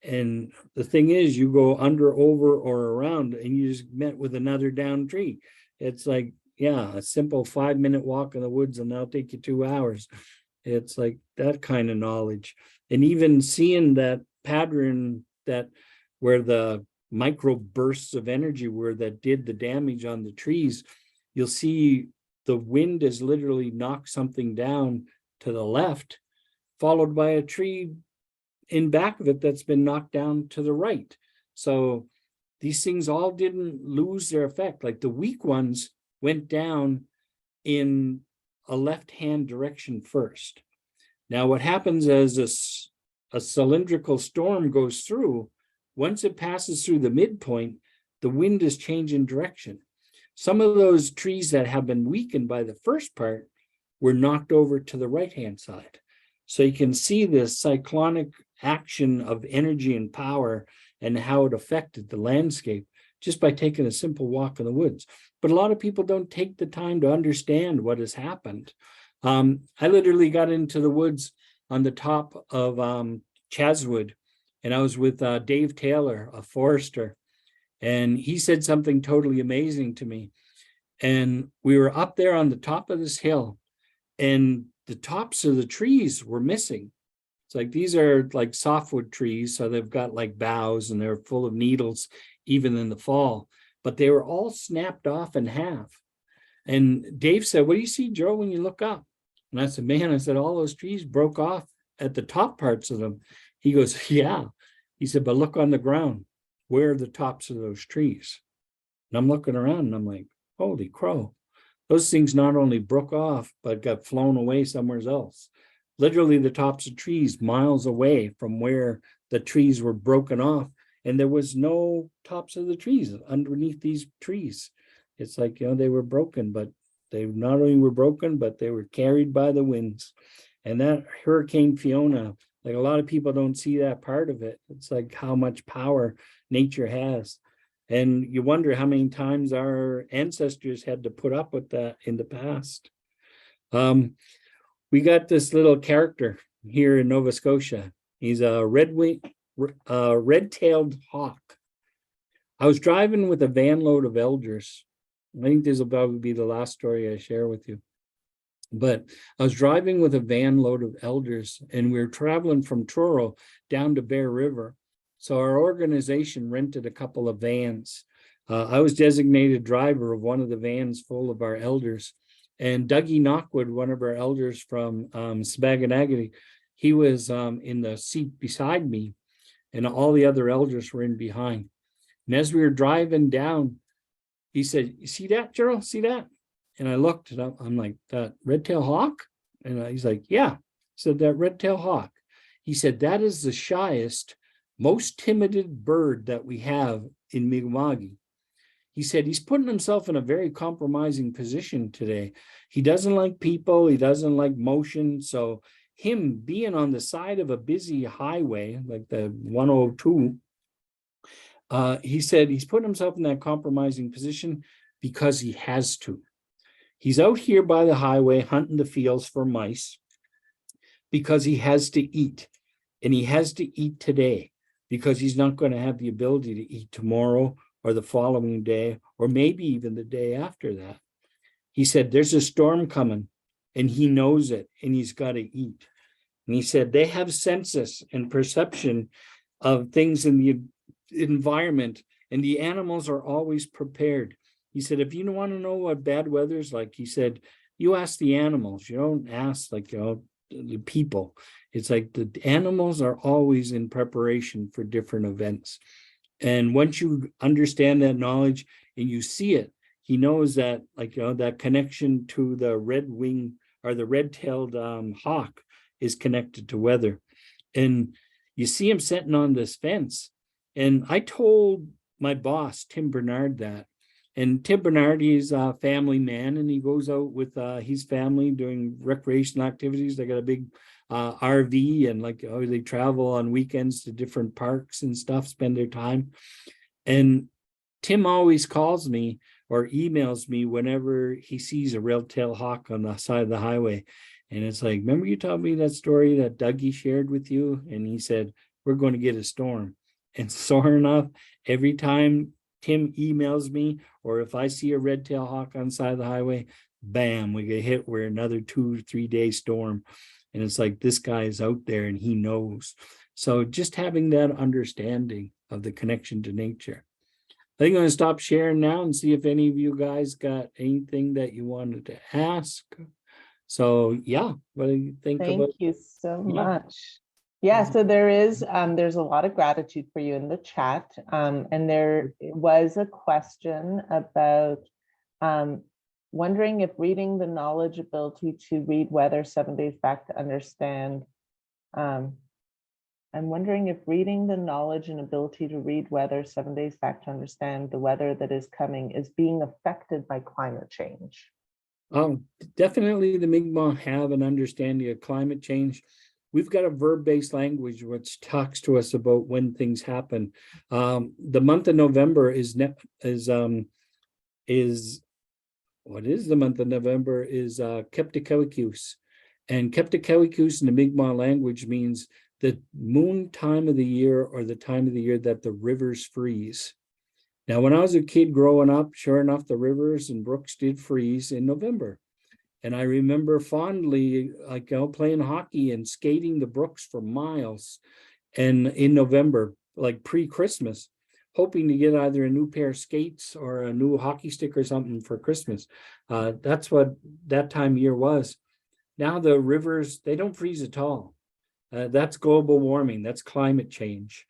And the thing is, you go under, over, or around, and you just met with another down tree. It's like, yeah, a simple 5-minute walk in the woods and that'll take you 2 hours. It's like that kind of knowledge. And even seeing that pattern, that where the micro bursts of energy were that did the damage on the trees, you'll see the wind has literally knocked something down to the left, followed by a tree in back of it that's been knocked down to the right. So these things all didn't lose their effect. Like the weak ones went down in a left-hand direction first. Now what happens as a cylindrical storm goes through, once it passes through the midpoint, the wind is changing direction. Some of those trees that have been weakened by the first part were knocked over to the right-hand side. So you can see this cyclonic action of energy and power and how it affected the landscape just by taking a simple walk in the woods. But a lot of people don't take the time to understand what has happened. I literally got into the woods on the top of Chaswood, and I was with Dave Taylor, a forester, and he said something totally amazing to me. And we were up there on the top of this hill, and the tops of the trees were missing. It's like, these are like softwood trees, so they've got like boughs and they're full of needles even in the fall, but they were all snapped off in half. And Dave said, "What do you see, Joe, when you look up?" And I said, "Man," I said, "all those trees broke off at the top parts of them." He goes, "Yeah." He said, "But look on the ground. Where are the tops of those trees?" And I'm looking around and I'm like, holy crow. Those things not only broke off, but got flown away somewhere else. Literally the tops of trees miles away from where the trees were broken off. And there was no tops of the trees underneath these trees. It's like, they were broken, but they not only were broken, but they were carried by the winds. And that Hurricane Fiona, like, a lot of people don't see that part of it. It's like how much power nature has. And you wonder how many times our ancestors had to put up with that in the past. We got this little character here in Nova Scotia. He's a red-tailed hawk. I was driving with a van load of elders. I think this will probably be the last story I share with you. But I was driving with a van load of elders, and we were traveling from Truro down to Bear River. So our organization rented a couple of vans. I was designated driver of one of the vans full of our elders. And Dougie Knockwood, one of our elders from Sbaganagity, he was in the seat beside me, and all the other elders were in behind. And as we were driving down, he said, "You see that, Gerald? See that?" And I looked, and I'm like, "That red-tailed hawk?" And he's like, "Yeah." He said, "That red-tailed hawk." He said, "That is the shyest, most timid bird that we have in Mi'kmaq." He said he's putting himself in a very compromising position today. He doesn't like people. He doesn't like motion. So him being on the side of a busy highway, like the 102, he said he's putting himself in that compromising position because he has to. He's out here by the highway hunting the fields for mice because he has to eat. And he has to eat today because he's not going to have the ability to eat tomorrow or the following day, or maybe even the day after that. He said, there's a storm coming and he knows it and he's got to eat. And he said, they have senses and perception of things in the environment, and the animals are always prepared. He said, if you want to know what bad weather is like, he said, you ask the animals. You don't ask the people. It's like the animals are always in preparation for different events. And once you understand that knowledge and you see it, he knows that that connection to the red wing or the red-tailed hawk is connected to weather. And you see him sitting on this fence. And I told my boss, Tim Bernard, that. And Tim Bernard, he's a family man, and he goes out with his family doing recreational activities. They got a big RV, and they travel on weekends to different parks and stuff, spend their time. And Tim always calls me or emails me whenever he sees a red-tailed hawk on the side of the highway. And it's like, remember you told me that story that Dougie shared with you? And he said, we're going to get a storm. And sure enough, every time Tim emails me, or if I see a red-tailed hawk on the side of the highway, bam, we get hit. We're another 2 or 3 day storm. And it's like, this guy is out there and he knows. So just having that understanding of the connection to nature. I think I'm going to stop sharing now and see if any of you guys got anything that you wanted to ask. So yeah, what do you think Thank about? you so Yeah. much. Yeah, so there's a lot of gratitude for you in the chat. And there was a question about wondering if reading the knowledge ability to read weather 7 days back to understand. I'm wondering if reading the knowledge and ability to read weather 7 days back to understand the weather that is coming is being affected by climate change. Definitely the Mi'kmaq have an understanding of climate change. We've got a verb-based language which talks to us about when things happen. The month of November is what is the month of November is Keptikawikuse. And Keptikawikuse in the Mi'kmaq language means the moon time of the year, or the time of the year that the rivers freeze. Now, when I was a kid growing up, sure enough, the rivers and brooks did freeze in November. And I remember fondly, like, playing hockey and skating the brooks for miles, and in November, like pre-Christmas, hoping to get either a new pair of skates or a new hockey stick or something for Christmas. That's what that time of year was. Now the rivers, they don't freeze at all. That's global warming. That's climate change.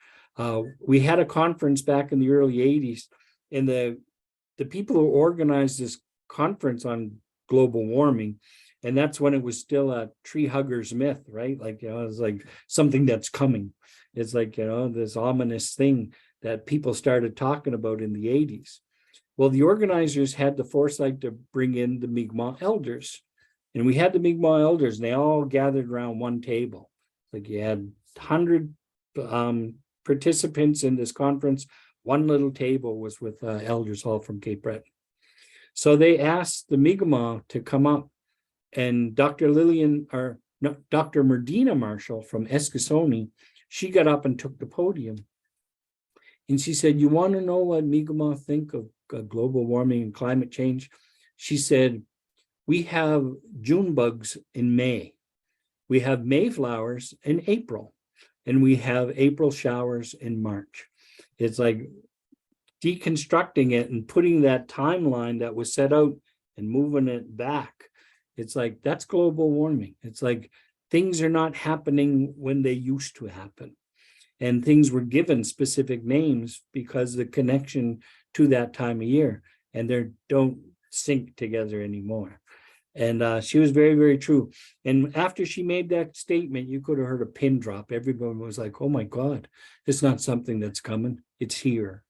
We had a conference back in the early 80s, and the people who organized this conference on global warming, and that's when it was still a tree huggers myth, right? Like, it's like something that's coming. It's like, this ominous thing that people started talking about in the 80s. Well, the organizers had the foresight to bring in the Mi'kmaq elders, and we had the Mi'kmaq elders, and they all gathered around one table. Like, you had 100 participants in this conference. One little table was with elders all from Cape Breton. So they asked the Mi'kmaq to come up, and Dr. Merdina Marshall from Eskasoni, she got up and took the podium. And she said, you want to know what Mi'kmaq think of global warming and climate change? She said, we have June bugs in May. We have Mayflowers in April, and we have April showers in March. It's like deconstructing it and putting that timeline that was set out and moving it back. It's like, that's global warming. It's like things are not happening when they used to happen. And things were given specific names because the connection to that time of year, and they don't sync together anymore. And she was very, very true. And after she made that statement, you could have heard a pin drop. Everyone was like, oh my God, it's not something that's coming, it's here.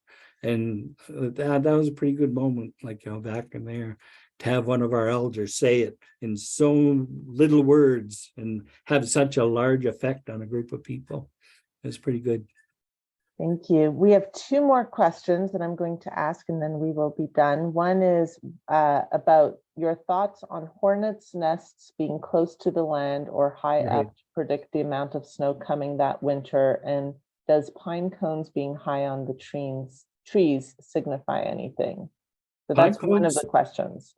And that was a pretty good moment, like, back in there, to have one of our elders say it in so little words and have such a large effect on a group of people. It's pretty good. Thank you. We have 2 more questions that I'm going to ask, and then we will be done. One is about your thoughts on hornets' nests being close to the land or high Right. up to predict the amount of snow coming that winter, and does pine cones being high on the trees signify anything? So that's one of the questions.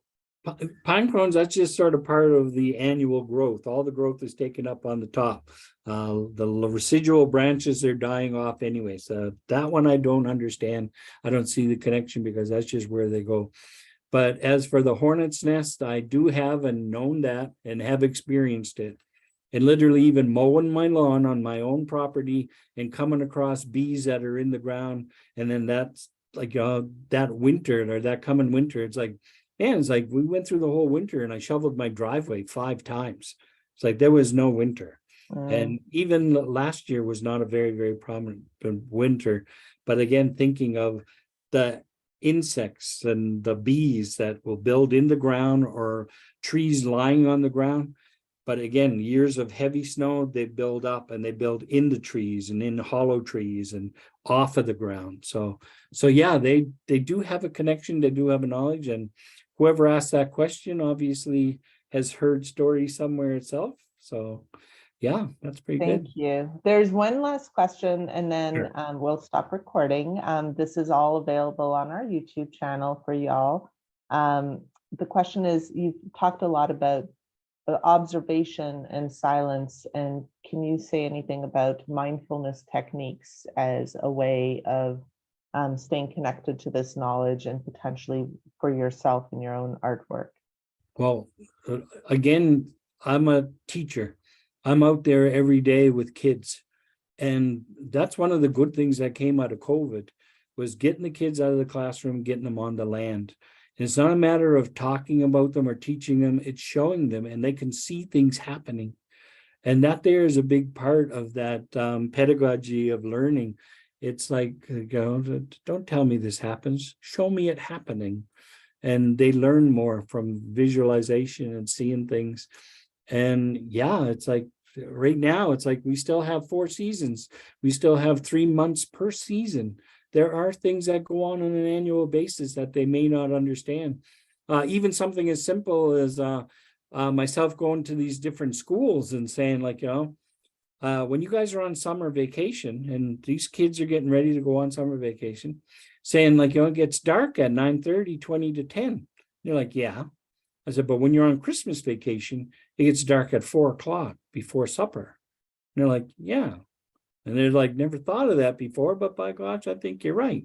Pine cones, that's just sort of part of the annual growth. All the growth is taken up on the top. The residual branches are dying off anyway. So that one I don't understand. I don't see the connection because that's just where they go. But as for the hornet's nest, I do have and known that and have experienced it. And literally even mowing my lawn on my own property and coming across bees that are in the ground. And then that's like that winter or that coming winter, it's like, and it's like we went through the whole winter and I shoveled my driveway 5 times. It's like there was no winter. And even last year was not a very, very prominent winter. But again, thinking of the insects and the bees that will build in the ground or trees lying on the ground. But again, years of heavy snow, they build up and they build into trees and in hollow trees and off of the ground. So yeah, they do have a connection. They do have a knowledge. And whoever asked that question obviously has heard stories somewhere itself. So yeah, that's pretty good. Thank you. There's one last question and then Sure. we'll stop recording. This is all available on our YouTube channel for y'all. The question is, you've talked a lot about observation and silence, and can you say anything about mindfulness techniques as a way of staying connected to this knowledge and potentially for yourself in your own artwork? Well, again, I'm a teacher. I'm out there every day with kids. And that's one of the good things that came out of COVID, was getting the kids out of the classroom, getting them on the land. And it's not a matter of talking about them or teaching them, it's showing them, and they can see things happening. And that there is a big part of that pedagogy of learning. It's like, don't tell me this happens, show me it happening. And they learn more from visualization and seeing things. And yeah, it's like right now, it's like we still have 4 seasons. We still have 3 months per season. There are things that go on an annual basis that they may not understand. Even something as simple as myself going to these different schools and saying, like, when you guys are on summer vacation and these kids are getting ready to go on summer vacation, saying, like, it gets dark at 9:30, 20 to 10. You're like, yeah. I said, but when you're on Christmas vacation, it gets dark at 4 o'clock before supper. And they're like, yeah. And they're like, never thought of that before, but by gosh, I think you're right.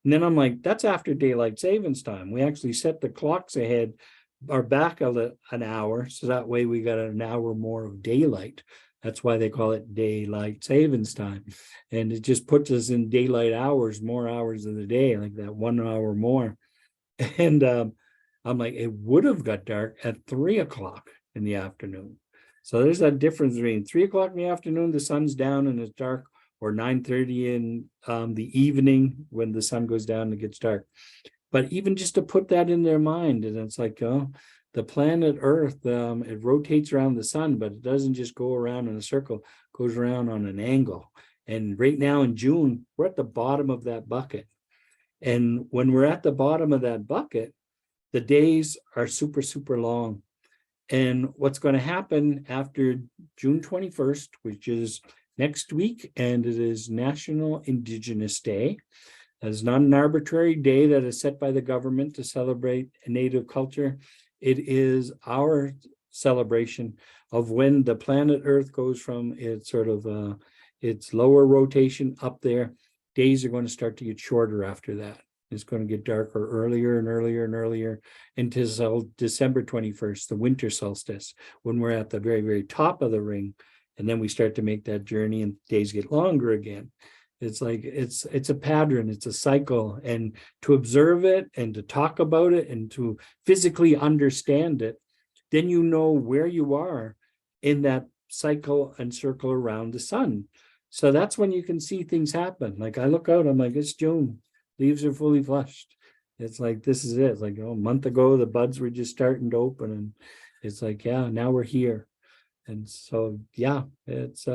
And then I'm like, that's after daylight savings time. We actually set the clocks ahead or back an hour. So that way we got an hour more of daylight. That's why they call it daylight savings time. And it just puts us in daylight hours, more hours of the day, like that 1 hour more. And I'm like, it would have got dark at 3 o'clock in the afternoon. So there's that difference between 3 o'clock in the afternoon, the sun's down and it's dark, or 9:30 in the evening when the sun goes down and it gets dark. But even just to put that in their mind, and it's like, the planet Earth, it rotates around the sun, but it doesn't just go around in a circle, it goes around on an angle. And right now in June, we're at the bottom of that bucket. And when we're at the bottom of that bucket, the days are super, super long. And what's going to happen after June 21st, which is next week, and it is National Indigenous Day. It's not an arbitrary day that is set by the government to celebrate a Native culture. It is our celebration of when the planet Earth goes from its sort of its lower rotation up there. Days are going to start to get shorter after that. It's going to get darker earlier and earlier and earlier until December 21st, the winter solstice, when we're at the very, very top of the ring. And then we start to make that journey and days get longer again. It's like, it's a pattern, it's a cycle. And to observe it and to talk about it and to physically understand it, then you know where you are in that cycle and circle around the sun. So that's when you can see things happen. Like I look out, I'm like, it's June. Leaves are fully flushed. It's like, this is it. It's like, a month ago, the buds were just starting to open. And it's like, yeah, now we're here. And so, yeah, it's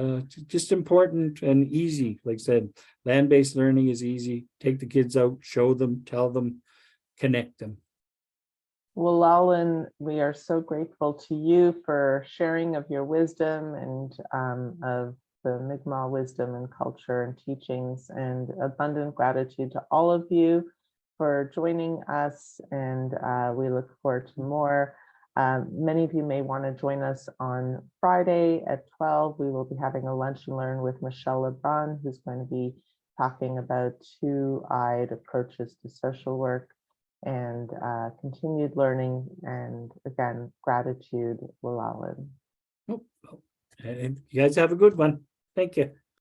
just important and easy. Like I said, land-based learning is easy. Take the kids out, show them, tell them, connect them. Well, Alan, we are so grateful to you for sharing of your wisdom and of the Mi'kmaq wisdom and culture and teachings, and abundant gratitude to all of you for joining us. And we look forward to more. Many of you may want to join us on Friday at 12. We will be having a lunch and learn with Michelle Lebrun, who's going to be talking about two-eyed approaches to social work and continued learning. And again, gratitude, Will Allen. Oh, and you guys have a good one. Thank you.